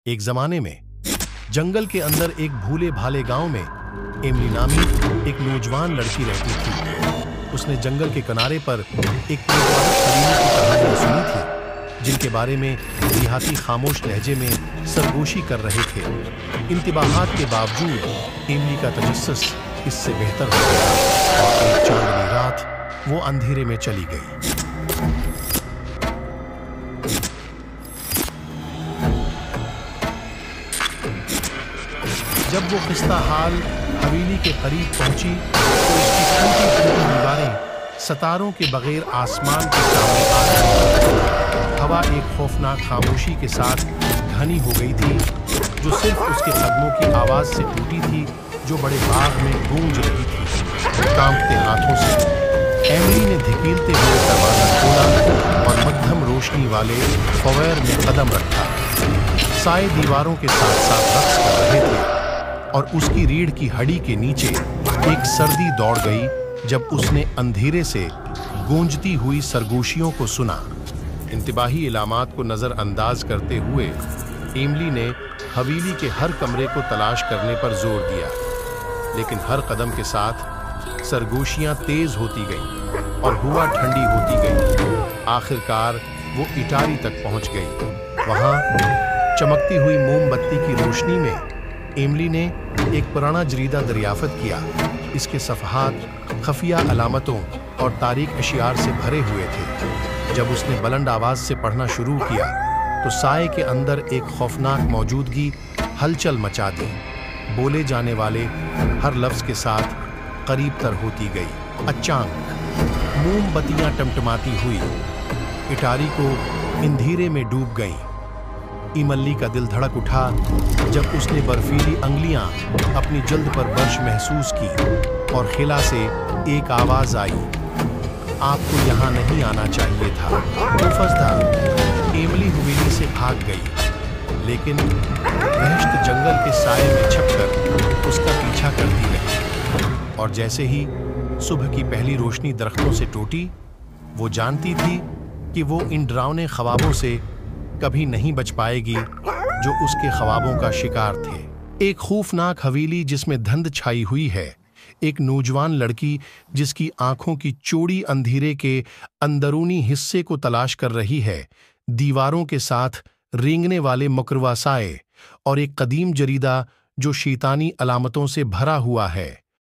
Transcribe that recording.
एक जमाने में जंगल के अंदर एक भूले भाले गांव में एमली नामी एक नौजवान लड़की रहती थी। उसने जंगल के किनारे पर एक हवेली की कहानी सुनी थी, जिनके बारे में देहाती खामोश लहजे में सरगोशी कर रहे थे। इंतबाहात के बावजूद एमली का तजस्सुस इससे बेहतर हो गया और एक चांदनी रात वो अंधेरे में चली गई। जब वो खिस्ता हाल हवेली के करीब पहुंची तो इसकी टूटी-फूटी दीवारें सितारों के बगैर आसमान के सामने आ रही। हवा एक खौफनाक खामोशी के साथ घनी हो गई थी, जो सिर्फ उसके कदमों की आवाज से टूटी थी, जो बड़े बाग में गूंज रही थी। कांपते हाथों से एमली ने धकेलते हुए दरवाजा खोला और मध्यम रोशनी वाले फवेर में कदम रखा। साए दीवारों के साथ साथ रक्स कर रहे थे और उसकी रीढ़ की हड्डी के नीचे एक सर्दी दौड़ गई जब उसने अंधेरे से गूंजती हुई सरगोशियों को सुना। इंतबाही इलामात को नजरअंदाज करते हुए एमली ने हवेली के हर कमरे को तलाश करने पर जोर दिया, लेकिन हर कदम के साथ सरगोशियां तेज होती गईं और हवा ठंडी होती गई। आखिरकार वो इटारी तक पहुंच गई। वहां चमकती हुई मोमबत्ती की रोशनी में एमली ने एक पुराना जरीदा दरियाफ्त किया। इसके सफ़हात खफिया अलामतों और तारीख अशियार से भरे हुए थे। जब उसने बुलंद आवाज से पढ़ना शुरू किया तो साए के अंदर एक खौफनाक मौजूदगी हलचल मचा दी। बोले जाने वाले हर लफ्ज के साथ करीब तर होती गई। अचानक मोमबत्तियां टमटमाती हुई इटारी को अंधेरे में डूब गईं। इमली का दिल धड़क उठा जब उसने बर्फीली अंगलियां अपनी जल्द पर बर्श महसूस की और खिला से एक आवाज आई, आपको यहाँ नहीं आना चाहिए था। मुफस्दा एमली हवेली से भाग गई, लेकिन बहश्त जंगल के साए में छिपकर उसका पीछा करती रही। और जैसे ही सुबह की पहली रोशनी दरख्तों से टूटी, वो जानती थी कि वो इन डरावने ख्वाबों से कभी नहीं बच पाएगी जो उसके ख्वाबों का शिकार थे। एक खौफनाक हवेली जिसमें धुंध छाई हुई है, एक नौजवान लड़की जिसकी आंखों की चौड़ी अंधेरे के अंदरूनी हिस्से को तलाश कर रही है, दीवारों के साथ रेंगने वाले मकरवा साए और एक कदीम जरीदा जो शैतानी अलामतों से भरा हुआ है।